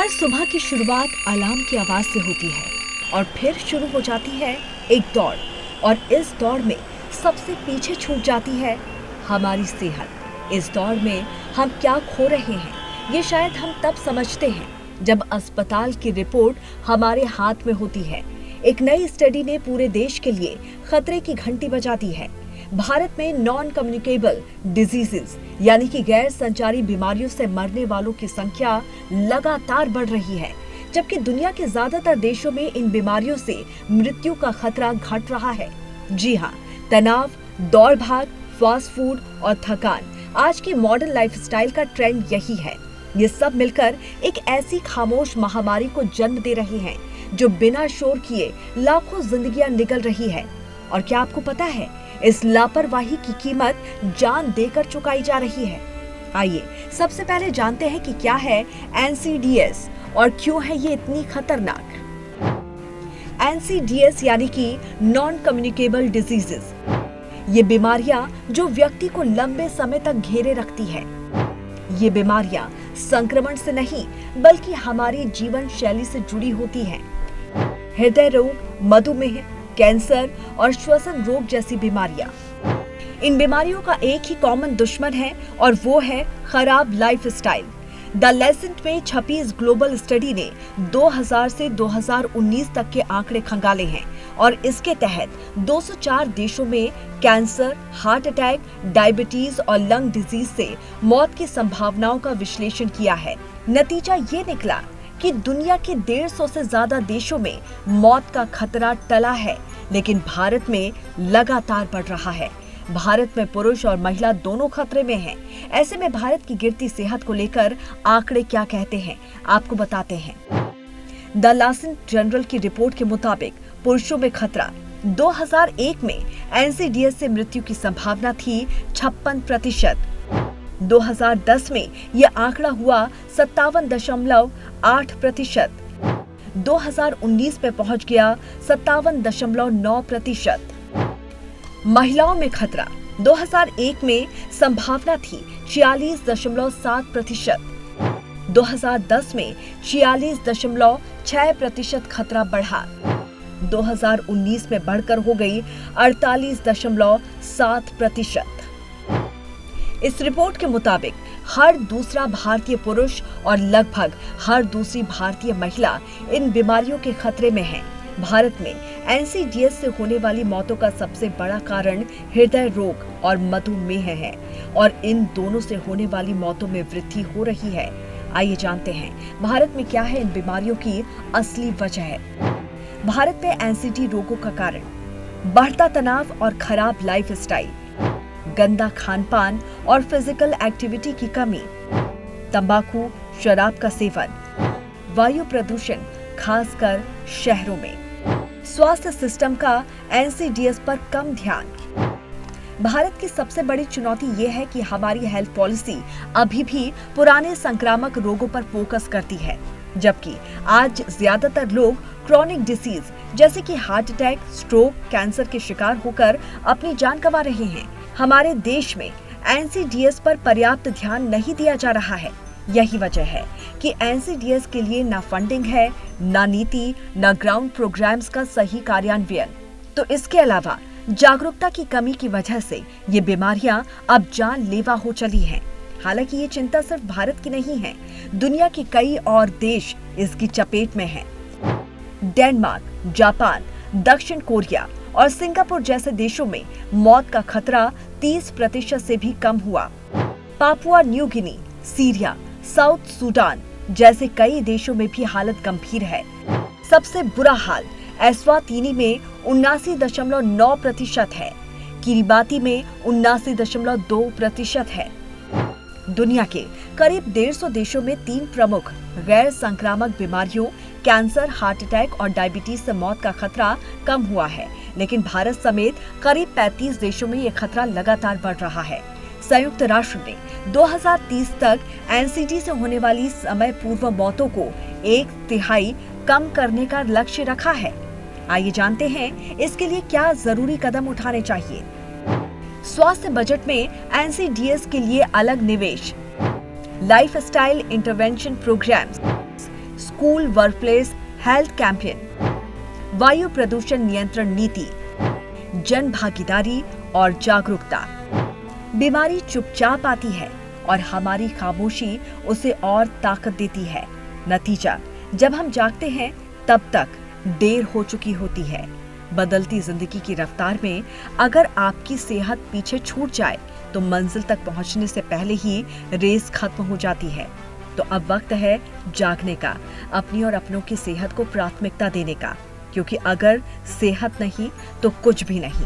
हर सुबह की शुरुआत अलार्म की आवाज से होती है और फिर शुरू हो जाती है एक दौड़। और इस दौड़ में सबसे पीछे छूट जाती है हमारी सेहत। इस दौड़ में हम क्या खो रहे हैं ये शायद हम तब समझते हैं जब अस्पताल की रिपोर्ट हमारे हाथ में होती है। एक नई स्टडी ने पूरे देश के लिए खतरे की घंटी बजा दी है। भारत में नॉन कम्युनिकेबल डिजीजेस यानी कि गैर संचारी बीमारियों से मरने वालों की संख्या लगातार बढ़ रही है, जबकि दुनिया के ज्यादातर देशों में इन बीमारियों से मृत्यु का खतरा घट रहा है। जी हाँ, तनाव, दौड़ भाग, फास्ट फूड और थकान आज की मॉडर्न लाइफस्टाइल का ट्रेंड यही है। ये सब मिलकर एक ऐसी खामोश महामारी को जन्म दे रही हैं, जो बिना शोर किए लाखों जिंदगियां निगल रही है। और क्या आपको पता है, इस लापरवाही की कीमत जान देकर चुकाई जा रही है। आइए सबसे पहले जानते हैं कि क्या है एनसीडीएस और क्यों है ये इतनी खतरनाक। एनसीडीएस यानी कि नॉन कम्युनिकेबल डिजीजेस, ये बीमारियां जो व्यक्ति को लंबे समय तक घेरे रखती है। ये बीमारियां संक्रमण से नहीं बल्कि हमारी जीवन शैली से जुड़ी होती हैं। हृदय रोग, मधुमेह, कैंसर और श्वसन रोग जैसी बीमारियां। इन बीमारियों का एक ही कॉमन दुश्मन है और वो है खराब लाइफस्टाइल। द लेसेंट में छपी इस ग्लोबल स्टडी ने 2000 से 2019 तक के आंकड़े खंगाले हैं और इसके तहत 204 देशों में कैंसर, हार्ट अटैक, डायबिटीज और लंग डिजीज से मौत की संभावनाओं का विश्लेषण किया है। नतीजा ये निकला कि दुनिया के 150 से ज्यादा देशों में मौत का खतरा टला है, लेकिन भारत में लगातार बढ़ रहा है। भारत में पुरुष और महिला दोनों खतरे में हैं। ऐसे में भारत की गिरती सेहत को लेकर आंकड़े क्या कहते हैं, आपको बताते हैं। द लासेंट जर्नल की रिपोर्ट के मुताबिक पुरुषों में खतरा 2001 में एनसीडीएस से मृत्यु की संभावना थी 56%। 2010 में यह आंकड़ा हुआ 57.8%। 2019 में पहुंच गया 57.9%। महिलाओं में खतरा 2001 में संभावना थी 46.7%। 2010 में 46.6% खतरा बढ़ा। 2019 में बढ़कर हो गई 48.7%। इस रिपोर्ट के मुताबिक हर दूसरा भारतीय पुरुष और लगभग हर दूसरी भारतीय महिला इन बीमारियों के खतरे में है। भारत में एनसीडीएस से होने वाली मौतों का सबसे बड़ा कारण हृदय रोग और मधुमेह है और इन दोनों से होने वाली मौतों में वृद्धि हो रही है। आइए जानते हैं भारत में क्या है इन बीमारियों की असली वजह। भारत में एनसीडी रोगों का कारण बढ़ता तनाव और खराब लाइफस्टाइल, गंदा खान-पान और फिजिकल एक्टिविटी की कमी, तंबाकू, शराब का सेवन, वायु प्रदूषण खासकर शहरों में, स्वास्थ्य सिस्टम का एनसीडीएस पर कम ध्यान। भारत की सबसे बड़ी चुनौती ये है कि हमारी हेल्थ पॉलिसी अभी भी पुराने संक्रामक रोगों पर फोकस करती है, जबकि आज ज्यादातर लोग क्रॉनिक डिसीज जैसे कि हार्ट अटैक, स्ट्रोक, कैंसर के शिकार होकर अपनी जान गंवा रहे हैं। हमारे देश में एनसीडीएस पर पर्याप्त ध्यान नहीं दिया जा रहा है। यही वजह है कि एनसीडीएस के लिए ना फंडिंग है, ना नीति, ना ग्राउंड प्रोग्राम्स का सही कार्यान्वयन। तो इसके अलावा जागरूकता की कमी की वजह से ये बीमारियां अब जानलेवा हो चली हैं। हालांकि ये चिंता सिर्फ भारत की नहीं है, दुनिया के कई और देश इसकी चपेट में हैं। डेनमार्क, जापान, दक्षिण कोरिया और सिंगापुर जैसे देशों में मौत का खतरा 30% से भी कम हुआ। Papua New Guinea, Syria, south Sudan जैसे कई देशों में भी हालत गंभीर है। सबसे बुरा हाल एस्वातिनी में 79.9% है, किरिबाती में 79.2% है। दुनिया के करीब 150 देशों में 3 प्रमुख गैर संक्रामक बीमारियों कैंसर, हार्ट अटैक और डायबिटीज से मौत का खतरा कम हुआ है, लेकिन भारत समेत करीब 35 देशों में यह खतरा लगातार बढ़ रहा है। संयुक्त राष्ट्र ने 2030 तक एनसीडी से होने वाली समय पूर्व मौतों को 1/3 कम करने का लक्ष्य रखा है। आइए जानते हैं इसके लिए क्या जरूरी कदम उठाने चाहिए। स्वास्थ्य बजट में एनसीडीएस के लिए अलग निवेश, lifestyle intervention programs, school workplace health campaign, वायु प्रदूषण नियंत्रण नीति, जन भागीदारी और जागरूकता। बीमारी चुपचाप आती है और हमारी खामोशी उसे और ताकत देती है। नतीजा, जब हम जागते हैं तब तक देर हो चुकी होती है। बदलती जिंदगी की रफ्तार में अगर आपकी सेहत पीछे छूट जाए तो मंजिल तक पहुंचने से पहले ही रेस खत्म हो जाती है। तो अब वक्त है जागने का, अपनी और अपनों की सेहत को प्राथमिकता देने का, क्योंकि अगर सेहत नहीं तो कुछ भी नहीं।